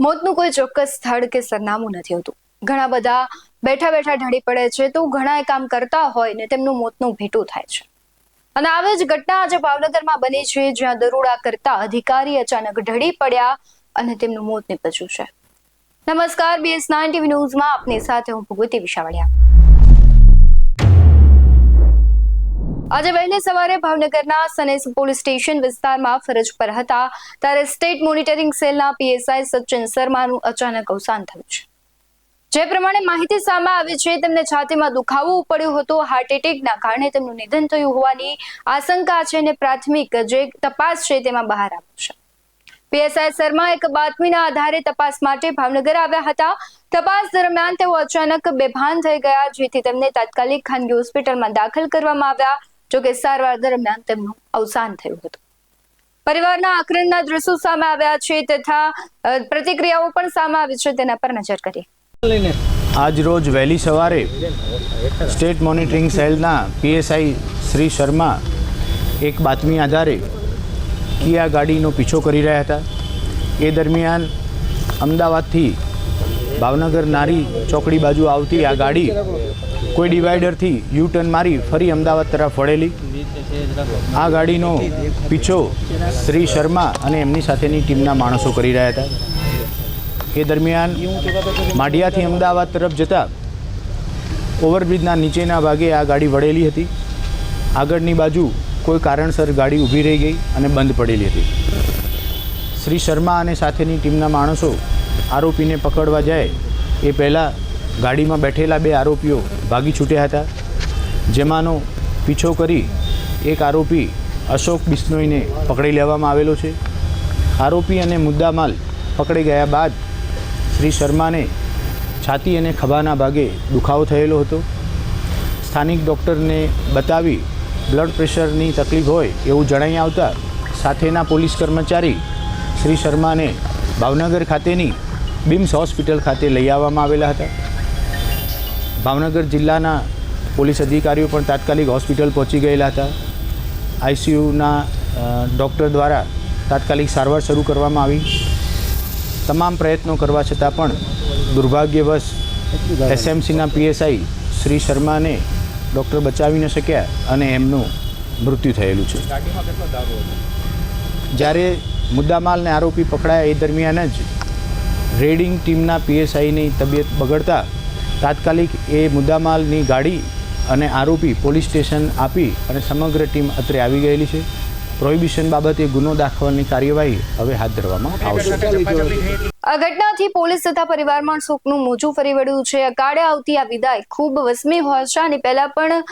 મોતનું કોઈ ચોક્કસ સ્થળ કે સરનામું નથી હોતું. ઘણા બધા બેઠા બેઠા ઢળી પડે છે તો ઘણા કામ કરતા હોય ને તેમનું મોતનું ભેટું થાય છે. અને આવી જ ઘટના આજે ભાવનગરમાં બની છે, જ્યાં દરોડા કરતા અધિકારી અચાનક ઢળી પડ્યા અને તેમનું મોત નીપજ્યું છે. નમસ્કાર, BS9 TV ન્યૂઝમાં આપની સાથે હું ભગવતી વિશાવડિયા. આજે વહેલી સવારે ભાવનગરના સનેસ પોલીસ સ્ટેશન વિસ્તારમાં ફરજ પર હતા ત્યારે સ્ટેટ મોનિટરિંગ સેલના PSI સચિન શર્માનું અચાનક અવસાન થયું છે. જે પ્રમાણે માહિતી સામે આવી છે, તેમને છાતીમાં દુખાવો પડ્યો હતો. હાર્ટ એટેકના કારણે તેમનું નિધન થયું હોવાની આશંકા છે અને પ્રાથમિક જે તપાસ છે તેમાં બહાર આવ્યું છે. PSI શર્મા એક બાતમીના આધારે તપાસ માટે ભાવનગર આવ્યા હતા. તપાસ દરમિયાન તેઓ અચાનક બેભાન થઈ ગયા, જેથી તેમને તાત્કાલિક ખાનગી હોસ્પિટલમાં દાખલ કરવામાં આવ્યા. જોકે સારવાર દરમિયાન તેમનું અવસાન થયું હતું. પરિવારના આક્રમણના દ્રશ્યો સામે આવ્યા છે તથા પ્રતિક્રિયાઓ પણ સામે આવી છે, તેના પર નજર કરીએ. આજ રોજ વહેલી સવારે સ્ટેટ મોનિટરિંગ સેલના PSI શ્રી શર્મા એક બાતમી આધારે કિયા ગાડીનો પીછો કરી રહ્યા હતા. એ દરમિયાન અમદાવાદથી ભાવનગર નારી ચોકડી બાજુ આવતી આ ગાડી કોઈ ડિવાઈડરથી યુ-ટર્ન મારી ફરી અમદાવાદ તરફ વળેલી. આ ગાડીનો પીછો શ્રી શર્મા અને એમની સાથેની ટીમના માણસો કરી રહ્યા હતા. એ દરમિયાન માઢિયાથી અમદાવાદ તરફ જતા ઓવરબ્રિજના નીચેના ભાગે આ ગાડી વળેલી હતી. આગળની બાજુ કોઈ કારણસર ગાડી ઊભી રહી ગઈ અને બંધ પડેલી હતી. શ્રી શર્મા અને સાથેની ટીમના માણસો આરોપીને પકડવા જાય એ પહેલાં ગાડીમાં બેઠેલા બે આરોપીઓ ભાગી છૂટ્યા હતા, જેમાંનો પીછો કરી એક આરોપી અશોક બિશ્નોઈને પકડી લેવામાં આવેલો છે. આરોપી અને મુદ્દામાલ પકડી ગયા બાદ શ્રી શર્માને છાતી અને ખભાના ભાગે દુખાવો થયેલો હતો. સ્થાનિક ડૉક્ટરને બતાવી બ્લડ પ્રેશરની તકલીફ હોય એવું જણાઈ આવતા સાથેના પોલીસ કર્મચારી શ્રી શર્માને ભાવનગર ખાતેની BIMS હોસ્પિટલ ખાતે લઈ આવવામાં આવેલા હતા. ભાવનગર જિલ્લાના પોલીસ અધિકારીઓ પણ તાત્કાલિક હોસ્પિટલ પહોંચી ગયેલા હતા. ICUના ડૉક્ટર દ્વારા તાત્કાલિક સારવાર શરૂ કરવામાં આવી. તમામ પ્રયત્નો કરવા છતાં પણ દુર્ભાગ્યવશ SMCના PSI શ્રી શર્માને ડૉક્ટર બચાવી ન શક્યા અને એમનું મૃત્યુ થયેલું છે. જ્યારે મુદ્દામાલ અને આરોપી પકડાયા એ દરમિયાન જ રેડિંગ ટીમના PSIની તબિયત બગડતા તાત્કાલિક એ મુદ્દામાલની ગાડી અને આરોપી પોલીસ સ્ટેશન આપી અને સમગ્ર ટીમ અત્રે આવી ગયેલી છે. પ્રોહિબિશન બાબતે ગુનો દાખવવાની કાર્યવાહી હવે હાથ ધરવામાં આવશે. આ ઘટનાથી પોલીસ તથા પરિવારમાં શોકનું મોજું ફરી વળ્યું છે. અકાળે આવતી આ વિદાય ખૂબ વસમી હોય છે અને પહેલા પણ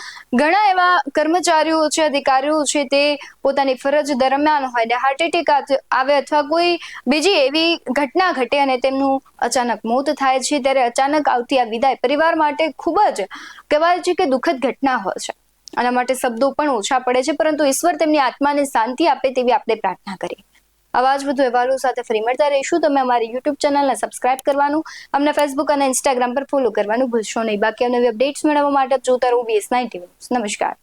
ઘણા એવા કર્મચારીઓ છે, અધિકારીઓ છે, તે પોતાની ફરજ દરમિયાન હોય ને હાર્ટ એટેક આવે અથવા કોઈ બીજી એવી ઘટના ઘટે અને તેમનું અચાનક મોત થાય છે. ત્યારે અચાનક આવતી આ વિદાય પરિવાર માટે ખૂબ જ કહેવાય છે કે દુઃખદ ઘટના હોય છે. આના માટે શબ્દો પણ ઓછા પડે છે, પરંતુ ઈશ્વર તેમની આત્માને શાંતિ આપે તેવી આપણે પ્રાર્થના કરીએ. આવા જ વધુ અહેવાલો સાથે ફરી મળતા રહીશું. તમે અમારી YouTube ચેનલને સબસ્ક્રાઇબ કરવાનું, અમને Facebook અને Instagram પર ફોલો કરવાનું ભૂલશો નહીં. બાકી નવી અપડેટ્સ મેળવવા માટે જોતા રહો BS9 TV. નમસ્કાર.